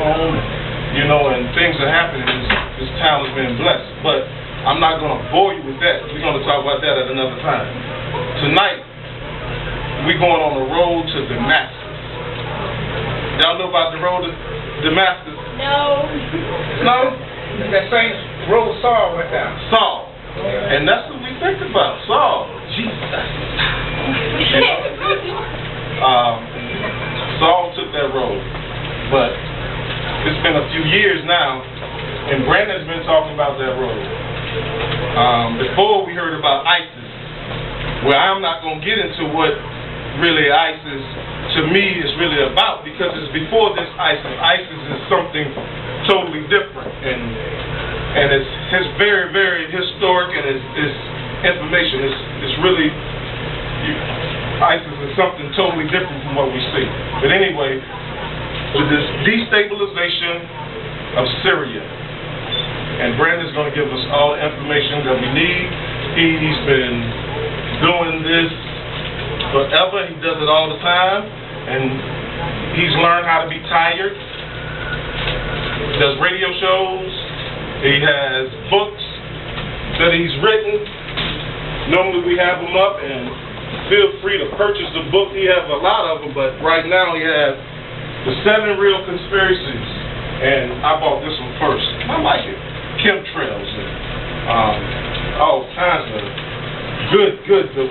home, and, you know, and things are happening. This town has been blessed. But I'm not going to bore you with that. We're going to talk about that at another time. Tonight, we're going on the road to Damascus. Y'all know about the road to Damascus? No. No? That same road Saul went down. Saul. And that's what we think about, Saul. Jesus. Saul took that road. But it's been a few years now, and Brandon's been talking about that road. Before we heard about ISIS, well, I'm not going to get into what really ISIS, to me, is really about, because it's before this ISIS. ISIS is something totally different, and it's very, very historic, and it's information. It's really, ISIS is something totally different from what we see. But anyway, with this destabilization of Syria, and Brandon's going to give us all the information that we need. He's been doing this forever. He does it all the time, and he's learned how to be tired. He does radio shows. He has books that he's written. Normally we have them up, and feel free to purchase the book. He has a lot of them, but right now he has The 7 Real Conspiracies, and I bought this one first. I like it. Chemtrails and all kinds of good. The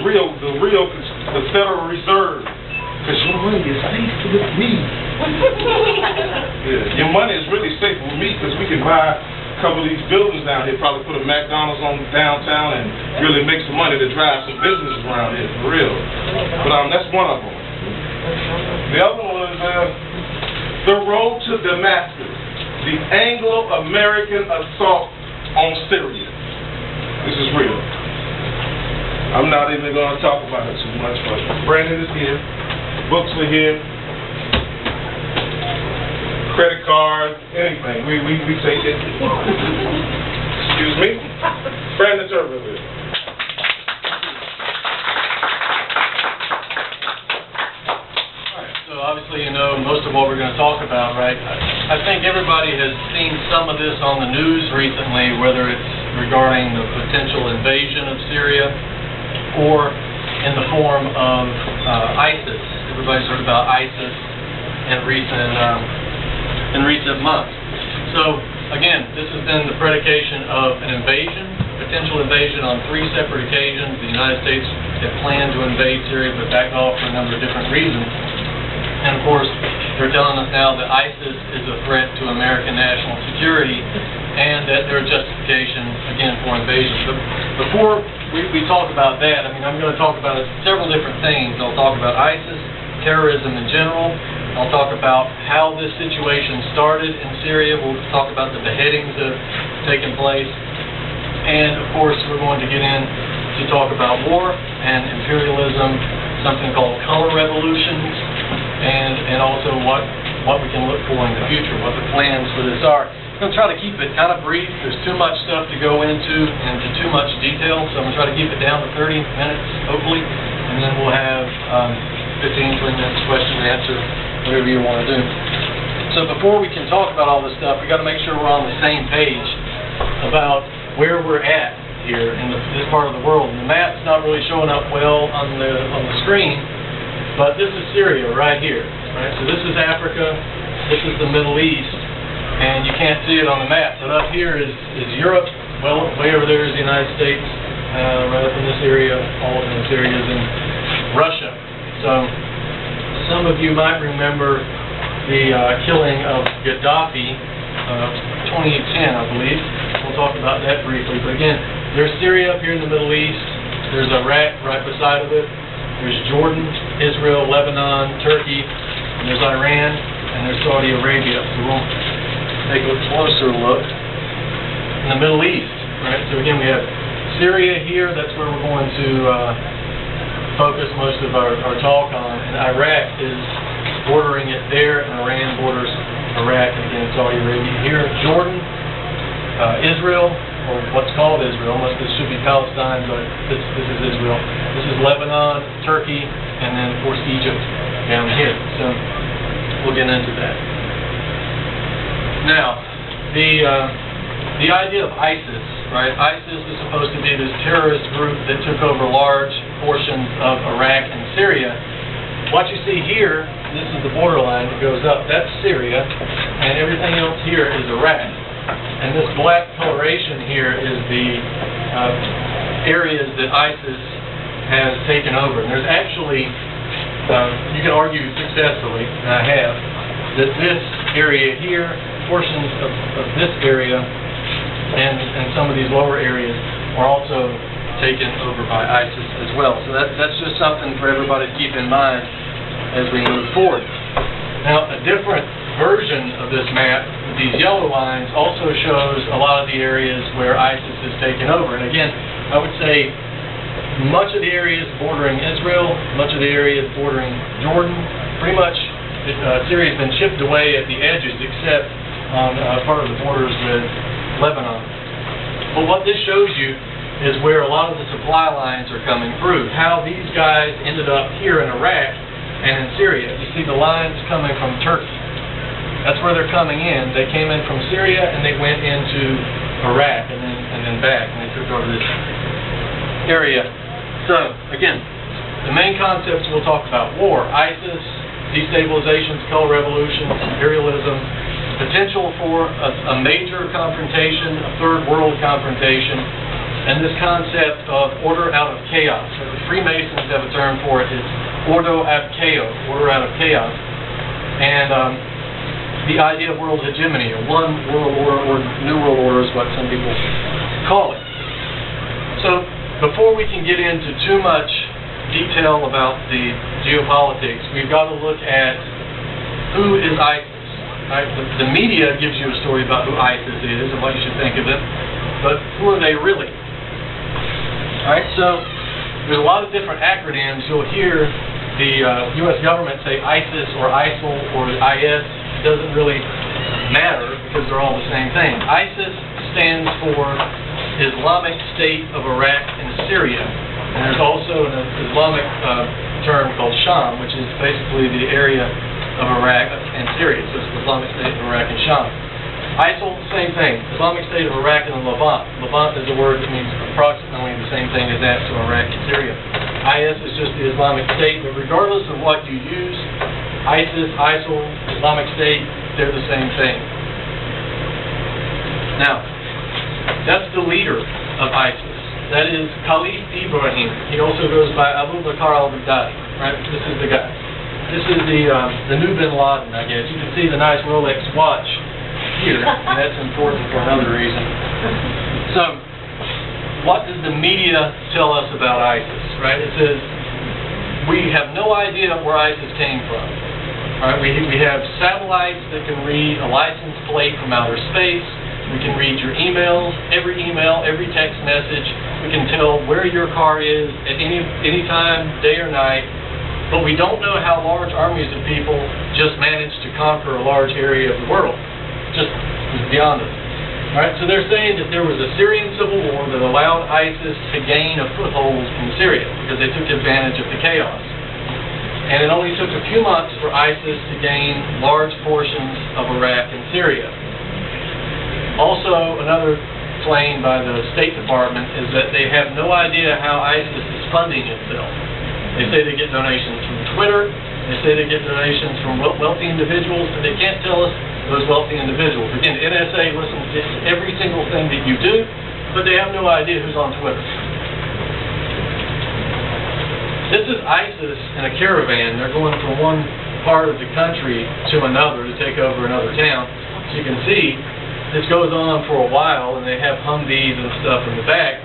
Federal Reserve, because your money is safe with me. Yeah, your money is really safe with me, because we can buy a couple of these buildings down here, probably put a McDonald's on downtown and really make some money to drive some businesses around here, for real. But that's one of them. The other one is The Road to Damascus, the Anglo-American assault on Syria. This is real. I'm not even going to talk about it too much, but Brandon is here. Books are here. Credit card, anything. We take it. Excuse me. Brandon Turbeville. Obviously, you know most of what we're going to talk about, right? I think everybody has seen some of this on the news recently, whether it's regarding the potential invasion of Syria or in the form of ISIS. Everybody's heard about ISIS in recent months. So, again, this has been the predication of an invasion, potential invasion on 3 separate occasions. The United States had planned to invade Syria but backed off for a number of different reasons. And of course, they're telling us now that ISIS is a threat to American national security and that there's justification, again, for invasion. But before we talk about that, I mean, I'm going to talk about several different things. I'll talk about ISIS, terrorism in general. I'll talk about how this situation started in Syria. We'll talk about the beheadings that have taken place. And, of course, we're going to get in to talk about war and imperialism, something called color revolutions, and also what we can look for in the future, what the plans for this are. I'm going to try to keep it kind of brief. There's too much stuff to go into too much detail, so I'm going to try to keep it down to 30 minutes, hopefully, and then we'll have 15, 20 minutes question and answer, whatever you want to do. So before we can talk about all this stuff, we've got to make sure we're on the same page about where we're at here in this part of the world. And the map's not really showing up well on the screen, but this is Syria right here. Right? So this is Africa, this is the Middle East, and you can't see it on the map, but up here is Europe. Well, way over there is the United States, right up in this area, all of this area is in Russia. So some of you might remember the killing of Gaddafi, 2010, I believe. We'll talk about that briefly. But again, there's Syria up here in the Middle East. There's Iraq right beside of it. There's Jordan, Israel, Lebanon, Turkey, and there's Iran, and there's Saudi Arabia. So we'll take a closer look in the Middle East. Right. So again, we have Syria here. That's where we're going to focus most of our talk on. And Iraq is bordering it there, and Iran borders Iraq, and again, Saudi Arabia here. Jordan, Israel, or what's called Israel, unless this should be Palestine, but this is Israel. This is Lebanon, Turkey, and then, of course, Egypt down here. So we'll get into that. Now, the idea of ISIS, right? ISIS is supposed to be this terrorist group that took over large portions of Iraq and Syria. What you see here, this is the borderline that goes up, that's Syria, and everything else here is Iraq. And this black coloration here is the areas that ISIS has taken over. And there's actually, you can argue successfully, and I have, that this area here, portions of this area, and some of these lower areas are also taken over by ISIS as well. So that's just something for everybody to keep in mind as we move forward. Now, a different version of this map, with these yellow lines, also shows a lot of the areas where ISIS has taken over. And again, I would say much of the areas bordering Israel, much of the areas bordering Jordan, pretty much Syria has been chipped away at the edges, except on part of the borders with Lebanon. But what this shows you is where a lot of the supply lines are coming through, how these guys ended up here in Iraq and in Syria. You see the lines coming from Turkey. That's where they're coming in. They came in from Syria and they went into Iraq and then back, and they took over this area. So, again, the main concepts we'll talk about: war, ISIS, destabilization, color revolution, imperialism, potential for a major confrontation, a third world confrontation, and this concept of order out of chaos. So the Freemasons have a term for it. It's ordo ab chaos, order out of chaos. And the idea of world hegemony, or one world order, or new world order is what some people call it. So before we can get into too much detail about the geopolitics, we've got to look at who is ISIS. Right? The media gives you a story about who ISIS is and what you should think of it, but who are they really? All right, so there's a lot of different acronyms. You'll hear the U.S. government say ISIS or ISIL or IS. It doesn't really matter because they're all the same thing. ISIS stands for Islamic State of Iraq and Syria. And there's also an Islamic term called Sham, which is basically the area of Iraq and Syria. So it's the Islamic State of Iraq and Sham. ISIL, same thing. Islamic State of Iraq and the Levant. Levant is a word that means approximately the same thing as that, so Iraq and Syria. IS is just the Islamic State, but regardless of what you use, ISIS, ISIL, Islamic State, they're the same thing. Now, that's the leader of ISIS. That is Khalid Ibrahim. He also goes by Abu Bakr al-Baghdadi. Right? This is the guy. This is the new Bin Laden, I guess. You can see the nice Rolex watch here, and that's important for another reason. So, what does the media tell us about ISIS? Right? It says we have no idea where ISIS came from. All right? We have satellites that can read a license plate from outer space. We can read your emails, every text message. We can tell where your car is at any time, day or night. But we don't know how large armies of people just managed to conquer a large area of the world. Just beyond us. All right, so they're saying that there was a Syrian civil war that allowed ISIS to gain a foothold in Syria because they took advantage of the chaos. And it only took a few months for ISIS to gain large portions of Iraq and Syria. Also, another claim by the State Department is that they have no idea how ISIS is funding itself. They say they get donations from Twitter, they say they get donations from wealthy individuals, but they can't tell us those wealthy individuals. Again, NSA listens to every single thing that you do, but they have no idea who's on Twitter. This is ISIS in a caravan. They're going from one part of the country to another to take over another town. As you can see, this goes on for a while, and they have Humvees and stuff in the back.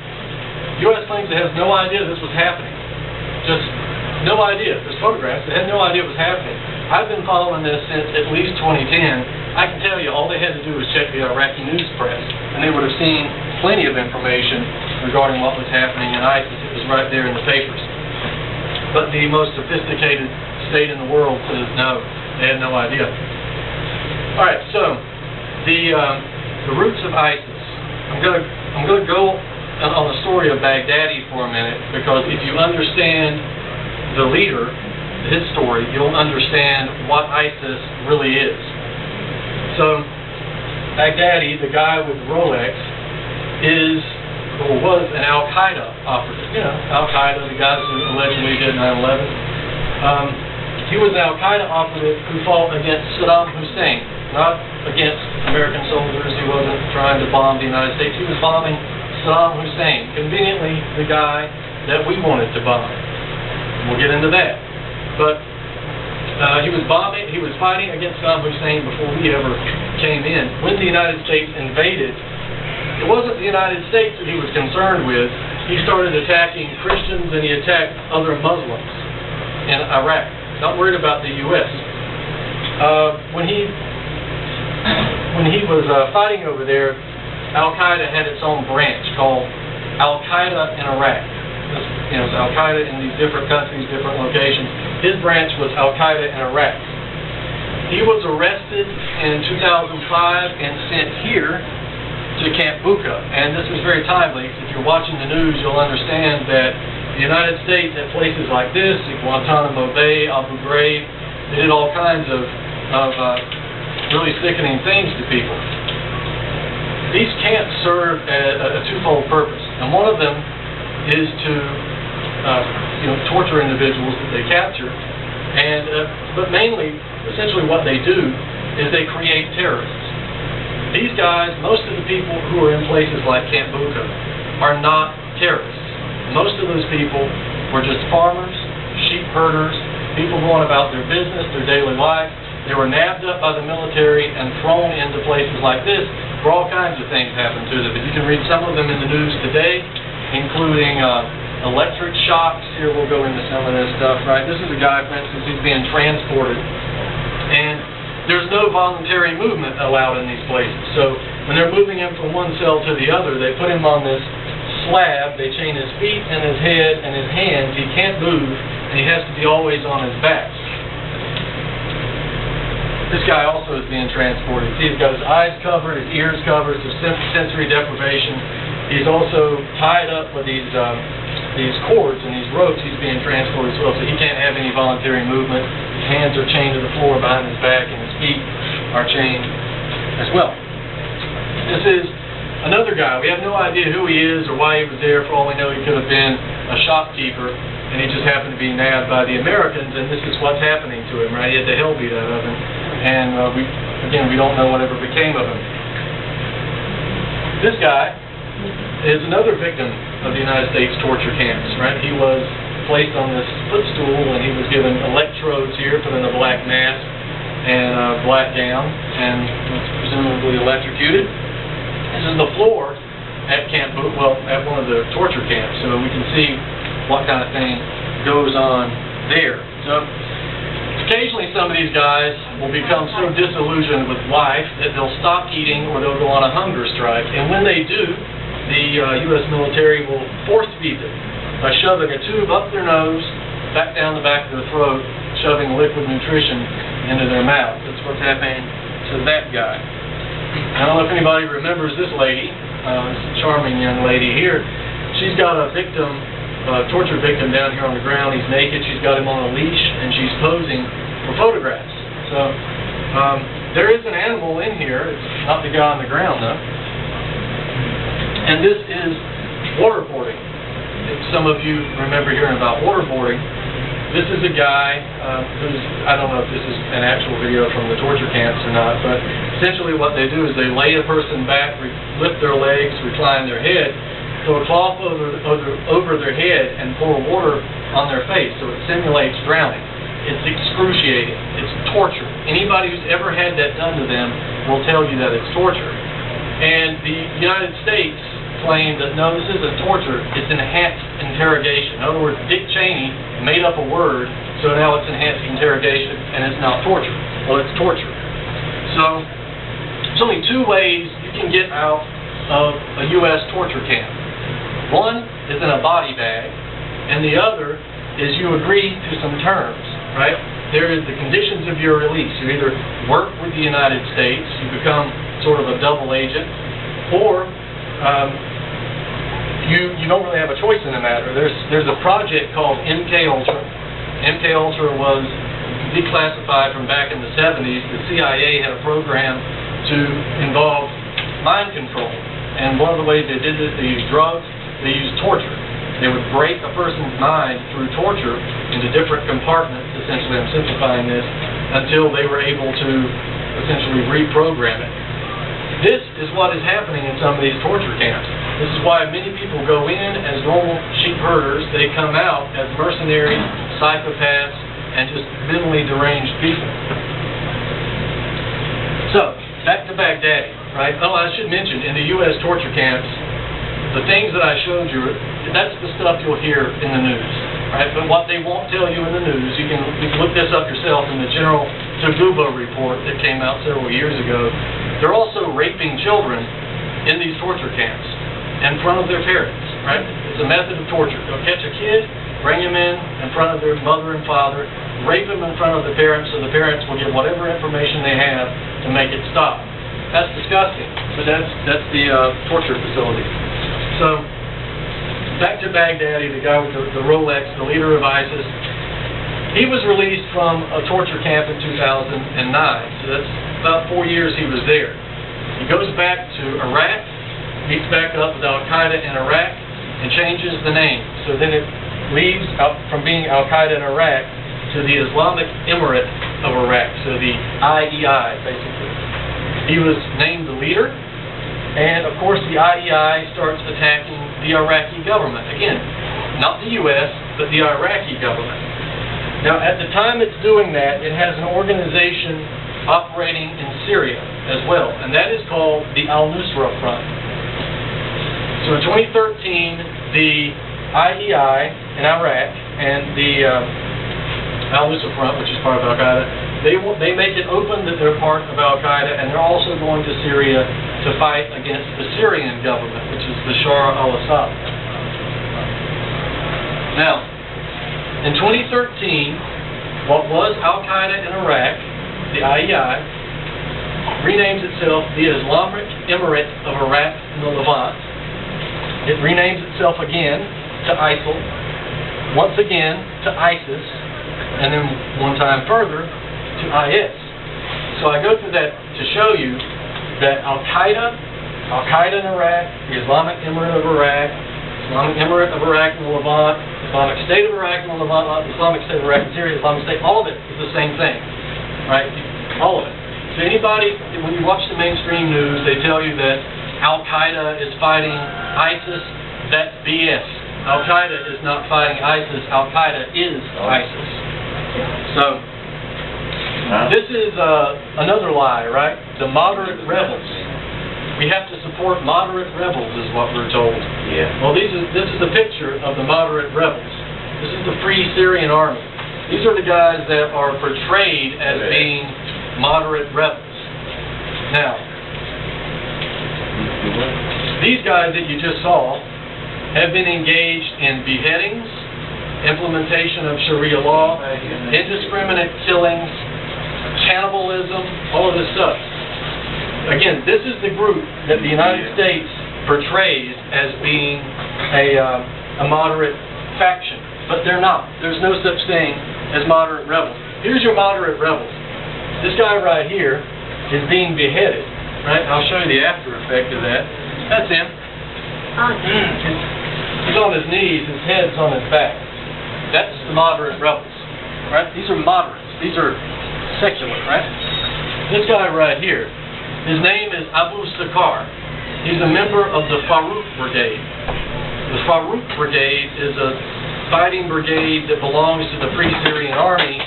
U.S. claims it has no idea this was happening. Just no idea. There's photographs. They had no idea it was happening. I've been following this since at least 2010. I can tell you, all they had to do was check the Iraqi news press, and they would have seen plenty of information regarding what was happening in ISIS. It was right there in the papers. But the most sophisticated state in the world says no, they had no idea. All right, so the roots of ISIS. I'm gonna go on the story of Baghdadi for a minute, because if you understand the leader, his story, you'll understand what ISIS really is. So, Baghdadi, the guy with Rolex, is or was an Al-Qaeda operative. You know, Al-Qaeda, the guys who allegedly did 9/11. He was an Al-Qaeda operative who fought against Saddam Hussein, not against American soldiers. He wasn't trying to bomb the United States. He was bombing Saddam Hussein, conveniently the guy that we wanted to bomb. We'll get into that. But he was fighting against Saddam Hussein before we ever came in. When the United States invaded, it wasn't the United States that he was concerned with. He started attacking Christians and he attacked other Muslims in Iraq. Not worried about the U.S. When he was fighting over there, Al-Qaeda had its own branch called Al-Qaeda in Iraq. You know, Al-Qaeda in these different countries, different locations. His branch was Al-Qaeda in Iraq. He was arrested in 2005 and sent here to Camp Bucca, and this is very timely. If you're watching the news, you'll understand that the United States at places like this, at Guantanamo Bay, Abu Ghraib, they did all kinds of really sickening things to people. These camps serve a twofold purpose, and one of them is to torture individuals that they capture, and but mainly, essentially what they do is they create terrorists. These guys, most of the people who are in places like Camp Bucca are not terrorists. Most of those people were just farmers, sheep herders, people going about their business, their daily life. They were nabbed up by the military and thrown into places like this where all kinds of things happen to them. But you can read some of them in the news today, including electric shocks. Here we'll go into some of this stuff, right? This is a guy, for instance, who's being transported, and there's no voluntary movement allowed in these places. So when they're moving him from one cell to the other, they put him on this slab, they chain his feet and his head and his hands. He can't move, and he has to be always on his back. This guy also is being transported. See, he's got his eyes covered, his ears covered, so sensory deprivation. He's also tied up with these cords and these ropes. He's being transported as well, so he can't have any voluntary movement. His hands are chained to the floor behind his back, and his feet are chained as well. This is another guy. We have no idea who he is or why he was there. For all we know, he could have been a shopkeeper, and he just happened to be nabbed by the Americans, and this is what's happening to him, right? He had the hell beat out of him, and we don't know whatever became of him. This guy is another victim of the United States torture camps, right? He was placed on this footstool, and he was given electrodes here, put in a black mask and a black gown, and was presumably electrocuted. This is the floor at at one of the torture camps, so we can see what kind of thing goes on there. So occasionally some of these guys will become so disillusioned with life that they'll stop eating or they'll go on a hunger strike, and when they do, the U.S. military will force feed them by shoving a tube up their nose, back down the back of their throat, shoving liquid nutrition into their mouth. That's what's happening to that guy. I don't know if anybody remembers this lady, this charming young lady here. She's got a victim, torture victim down here on the ground. He's naked. She's got him on a leash, and she's posing for photographs. So there is an animal in here. It's not the guy on the ground, though. And this is waterboarding. If some of you remember hearing about waterboarding, this is a guy who's, I don't know if this is an actual video from the torture camps or not, but essentially what they do is they lay a person back, lift their legs, recline their head, throw a cloth over their head, and pour water on their face, so it simulates drowning. It's excruciating. It's torture. Anybody who's ever had that done to them will tell you that it's torture. And the United States claimed that, no, this isn't torture, it's enhanced interrogation. In other words, Dick Cheney made up a word, so now it's enhanced interrogation, and it's not torture. Well, it's torture. So, there's only two ways you can get out of a U.S. torture camp. One is in a body bag, and the other is you agree to some terms, right? There is the conditions of your release. You either work with the United States, you become sort of a double agent, or you don't really have a choice in the matter. There's a project called MKUltra. MKUltra was declassified from back in the 70s. The CIA had a program to involve mind control. And one of the ways they did this, they used drugs, they used torture. They would break a person's mind through torture into different compartments, essentially, I'm simplifying this, until they were able to essentially reprogram it. This is what is happening in some of these torture camps. This is why many people go in as normal sheep herders. They come out as mercenaries, psychopaths, and just mentally deranged people. So, back to Baghdadi, right? Oh, I should mention, in the U.S. torture camps, the things that I showed you, that's the stuff you'll hear in the news, right? But what they won't tell you in the news, you can look this up yourself in the General Turbeville report that came out several years ago. They're also raping children in these torture camps in front of their parents, right? It's a method of torture. They'll catch a kid, bring him in front of their mother and father, rape him in front of the parents, so the parents will get whatever information they have to make it stop. That's disgusting, but that's the torture facility. So, back to Baghdadi, the guy with the Rolex, the leader of ISIS. He was released from a torture camp in 2009, so that's about 4 years he was there. He goes back to Iraq, meets back up with Al-Qaeda in Iraq, and changes the name. So then it leaves out from being Al-Qaeda in Iraq to the Islamic Emirate of Iraq, so the IEI, basically. He was named the leader, and of course the IEI starts attacking the Iraqi government. Again, not the U.S., but the Iraqi government. Now, at the time it's doing that, it has an organization operating in Syria as well, and that is called the Al-Nusra Front. So in 2013, the IEI in Iraq and the Al-Nusra Front, which is part of Al-Qaeda, they make it open that they're part of Al-Qaeda, and they're also going to Syria to fight against the Syrian government, which is Bashar al-Assad. Now, in 2013, what was Al-Qaeda in Iraq, the IEI, renames itself the Islamic Emirate of Iraq and the Levant. It renames itself again to ISIL, once again to ISIS, and then one time further to IS. So I go through that to show you that Al-Qaeda in Iraq, the Islamic Emirate of Iraq, Islamic Emirate of Iraq and the Levant, Islamic State of Iraq and the Levant, Islamic State of Iraq and Syria, Islamic State, all of it is the same thing, right? All of it. So anybody, when you watch the mainstream news, they tell you that Al-Qaeda is fighting ISIS, that's BS. Al-Qaeda is not fighting ISIS, Al-Qaeda is ISIS. So, this is another lie, right? The moderate rebels. We have to support moderate rebels, is what we're told. Yeah. Well, this is a picture of the moderate rebels. This is the Free Syrian Army. These are the guys that are portrayed as being moderate rebels. Now, these guys that you just saw have been engaged in beheadings, implementation of Sharia law, indiscriminate killings, cannibalism, all of this stuff. Again, this is the group that the United States portrays as being a moderate faction, but they're not. There's no such thing as moderate rebels. Here's your moderate rebels. This guy right here is being beheaded, right? I'll show you the after effect of that. That's him. He's on his knees, his head's on his back. That's the moderate rebels, right? These are moderates. These are secular, right? This guy right here, his name is Abu Sakar. He's a member of the Farouk Brigade. The Farouk Brigade is a fighting brigade that belongs to the Free Syrian Army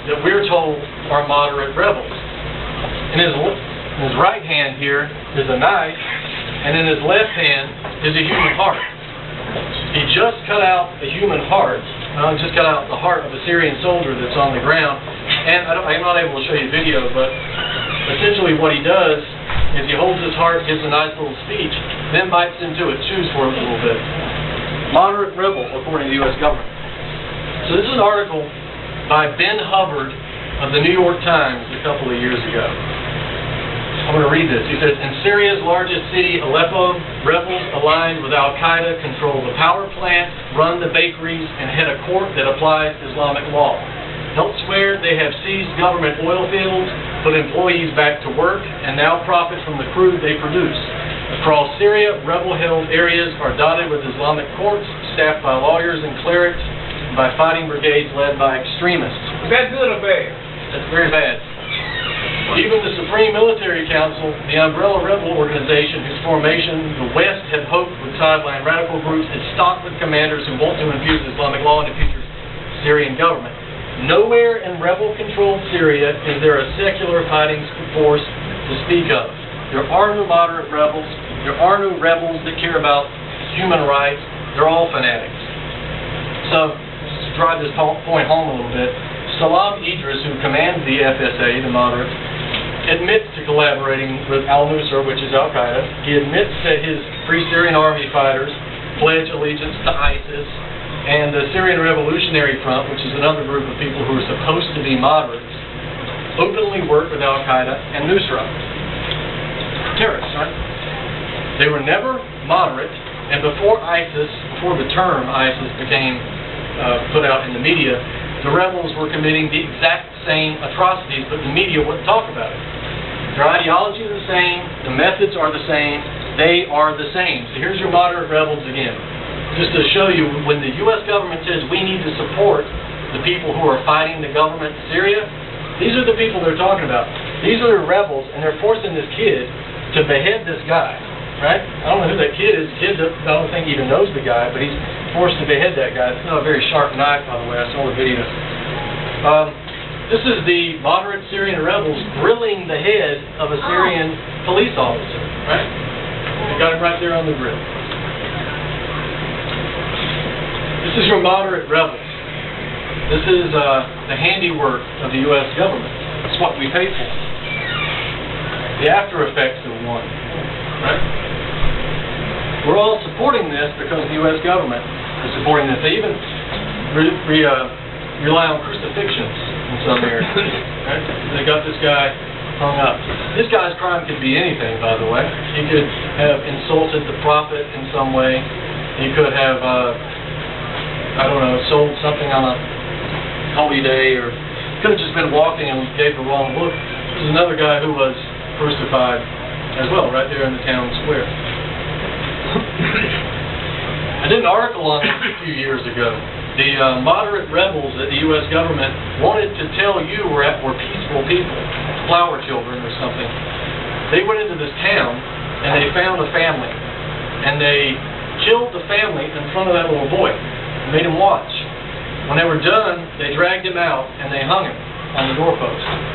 that we're told are moderate rebels. In his right hand here is a knife, and in his left hand is a human heart. He just cut out a human heart. Just cut out the heart of a Syrian soldier that's on the ground. And I'm not able to show you video, but essentially what he does is he holds his heart, gives a nice little speech, then bites into it, chews for it a little bit. Moderate rebel, according to the U.S. government. So this is an article by Ben Hubbard of the New York Times a couple of years ago. I'm going to read this. He says, in Syria's largest city, Aleppo, rebels aligned with Al-Qaeda control the power plant, run the bakeries, and head a court that applies Islamic law. Elsewhere, they have seized government oil fields, put employees back to work, and now profit from the crude they produce. Across Syria, rebel-held areas are dotted with Islamic courts, staffed by lawyers and clerics, and by fighting brigades led by extremists. Is that good or bad? That's very bad. Even the Supreme Military Council, the umbrella rebel organization whose formation the West had hoped would sideline radical groups, is stocked with commanders who want to infuse Islamic law into future Syrian government. Nowhere in rebel-controlled Syria is there a secular fighting force to speak of. There are no moderate rebels. There are no rebels that care about human rights. They're all fanatics. So, to drive this point home a little bit, Salam Idris, who commands the FSA, the moderates, admits to collaborating with al-Nusra, which is al-Qaeda. He admits that his Free Syrian Army fighters pledge allegiance to ISIS, and the Syrian Revolutionary Front, which is another group of people who are supposed to be moderates, openly work with al-Qaeda and Nusra. Terrorists, right? They were never moderate, and before the term ISIS became put out in the media, the rebels were committing the exact same atrocities, but the media wouldn't talk about it. Their ideology is the same, the methods are the same, they are the same. So here's your moderate rebels again. Just to show you, when the U.S. government says we need to support the people who are fighting the government in Syria, these are the people they're talking about. These are the rebels, and they're forcing this kid to behead this guy, right? I don't know who that kid is. The kid, I don't think even knows the guy, but he's forced to behead that guy. It's not a very sharp knife, by the way. I saw the video. This is the moderate Syrian rebels grilling the head of a Syrian police officer, right? They got it right there on the grill. This is your moderate rebels. This is the handiwork of the U.S. government. It's what we pay for. The after effects of one, right? We're all supporting this because the U.S. government is supporting this. They even rely on crucifixions in some areas. Right? They got this guy hung up. This guy's crime could be anything, by the way. He could have insulted the prophet in some way. He could have, I don't know, sold something on a holy day, or could have just been walking and gave the wrong look. There's another guy who was crucified as well, right there in the town square. I did an article on it a few years ago. The moderate rebels that the U.S. government wanted to tell you were peaceful people, flower children or something. They went into this town and they found a family, and they killed the family in front of that little boy and made him watch. When they were done, they dragged him out and they hung him on the doorpost.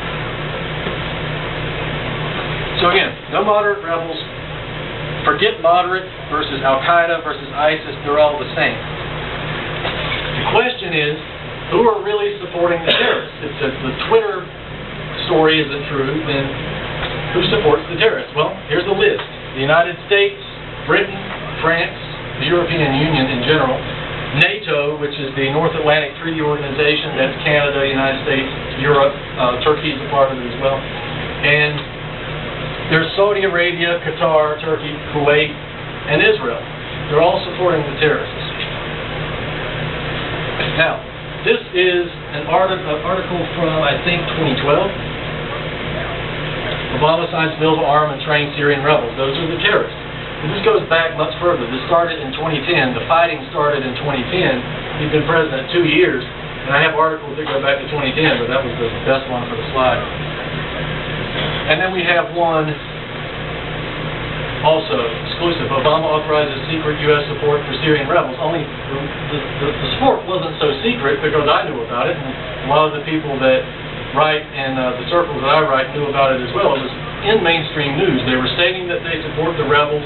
So again, no moderate rebels. Forget moderate versus al-Qaeda versus ISIS. They're all the same. The question is, who are really supporting the terrorists? If the Twitter story isn't true, then who supports the terrorists? Well, here's the list. The United States, Britain, France, the European Union in general, NATO, which is the North Atlantic Treaty Organization, that's Canada, United States, Europe, Turkey's a part of it as well, and there's Saudi Arabia, Qatar, Turkey, Kuwait, and Israel. They're all supporting the terrorists. Now, this is an article from, I think, 2012. Obama signs bill to arm and train Syrian rebels. Those are the terrorists. And this goes back much further. This started in 2010. The fighting started in 2010. He's been president 2 years. And I have articles that go back to 2010, but that was the best one for the slide. And then we have one, also exclusive. Obama authorizes secret U.S. support for Syrian rebels. Only the support wasn't so secret because I knew about it, and a lot of the people that write in the circles that I write knew about it as well. It was in mainstream news. They were stating that they support the rebels.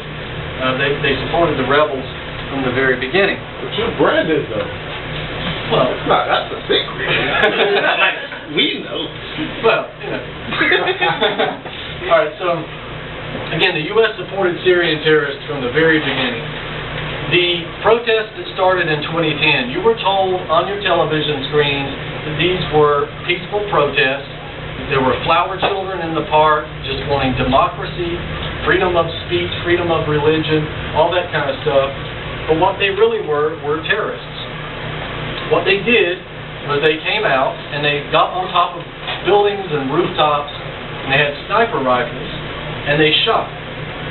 They supported the rebels from the very beginning. But your brand is though. Well, it's not. That's a secret. We know. Well, you know. All right, so, again, the U.S. supported Syrian terrorists from the very beginning. The protests that started in 2010, you were told on your television screens that these were peaceful protests. There were flower children in the park just wanting democracy, freedom of speech, freedom of religion, all that kind of stuff. But what they really were terrorists. What they did was they came out and they got on top of buildings and rooftops and they had sniper rifles, and they shot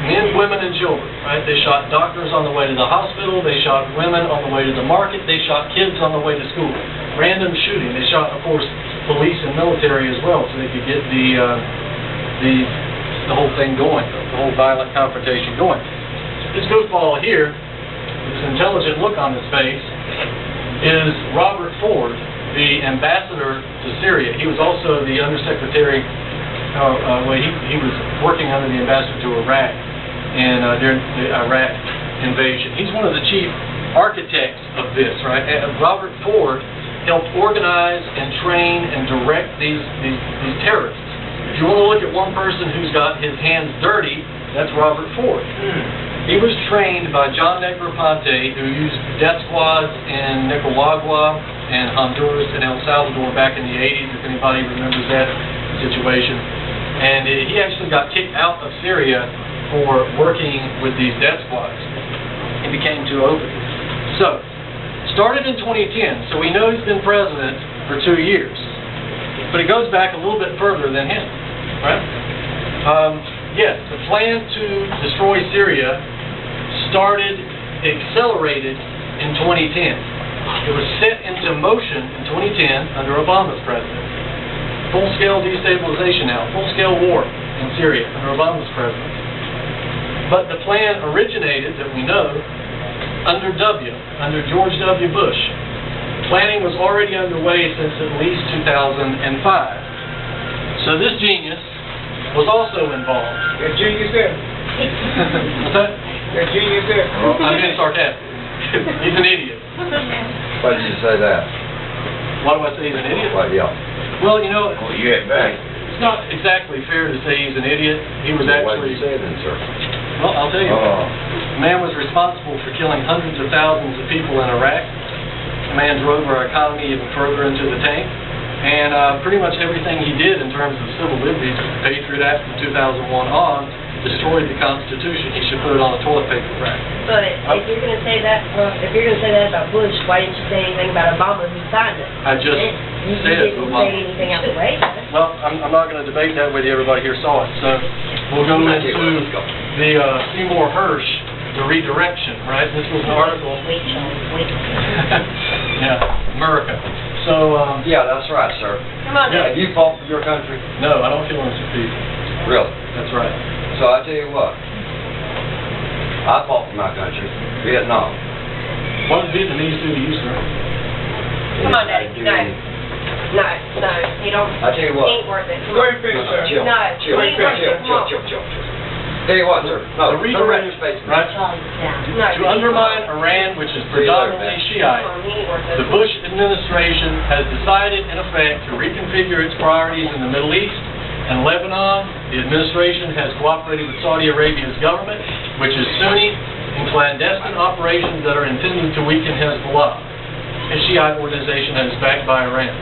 men, women, and children, right? They shot doctors on the way to the hospital, they shot women on the way to the market, they shot kids on the way to school. Random shooting. They shot, of course, police and military as well, so they could get the whole thing going, the whole violent confrontation going. This goofball here, this intelligent look on his face, is Robert Ford, the ambassador to Syria. He was also the undersecretary, he was working under the ambassador to Iraq and during the Iraq invasion. He's one of the chief architects of this, right? And Robert Ford helped organize and train and direct these terrorists. If you want to look at one person who's got his hands dirty, that's Robert Ford. He was trained by John Negroponte, who used death squads in Nicaragua and Honduras and El Salvador back in the 80s, if anybody remembers that situation. And he actually got kicked out of Syria for working with these death squads. He became too open. So, started in 2010, so we know he's been president for 2 years. But it goes back a little bit further than him, right? Yes, the plan to destroy Syria accelerated in 2010. It was set into motion in 2010 under Obama's presidency. Full-scale destabilization now, full-scale war in Syria under Obama's presidency. But the plan originated, that we know, under George W. Bush. Planning was already underway since at least 2005. So this genius was also involved. That genius there. What's that? That genius there. I'm being sarcastic. He's an idiot. Why did you say that? Why do I say he's an idiot? Why, yeah. Well, you know, Oh, you had back. it's not exactly fair to say he's an idiot. He was Why did actually... you say that, sir? Well, I'll tell you. Oh. The man was responsible for killing hundreds of thousands of people in Iraq. The man drove our economy even further into the tank. And pretty much everything he did in terms of civil liberties, the Patriot Act from 2001 on, destroyed the Constitution. He should put it on a toilet paper rack. But if you're going to say that, about Bush, why didn't you say anything about Obama who signed it? I just You said didn't Obama. say anything outrageous. Well, I'm not going to debate that with you. Everybody here saw it. So we'll go into the Seymour Hersh, the redirection, right? This was an article. Wait, Charlie, wait. Yeah, America. So, Yeah, that's right, sir. Come on, Yeah. Have you fought for your country? no, I don't feel defeated. Really? That's right. So I tell you what. I fought for my country, Vietnam. What does Vietnamese do to you, sir? Come on, Daddy. No, you don't. I tell you what. Ain't worth it. Go ahead and finish, sir. Chill. No, Chill. ain't worth it. Come on. Chill. Tell you what, sir. No, The redirection, right? No, To undermine Iran, which is predominantly Shiite, Come on, he ain't worth it. the Bush administration has decided, in effect, to reconfigure its priorities in the Middle East and Lebanon. The administration has cooperated with Saudi Arabia's government, which is Sunni, in clandestine operations that are intended to weaken Hezbollah, a Shiite organization that is backed by Iran.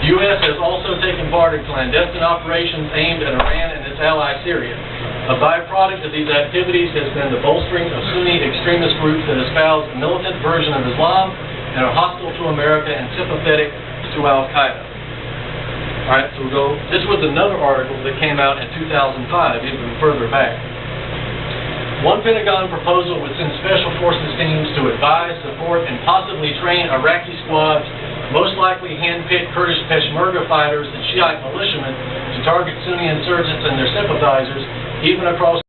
The U.S. has also taken part in clandestine operations aimed at Iran and its ally Syria. A byproduct of these activities has been the bolstering of Sunni extremist groups that espouse a militant version of Islam and are hostile to America and sympathetic to Al-Qaeda. All right, so we'll go. This was another article that came out in 2005, even further back. One Pentagon proposal would send special forces teams to advise, support, and possibly train Iraqi squads, most likely hand-picked Kurdish Peshmerga fighters and Shiite militiamen, to target Sunni insurgents and their sympathizers, even across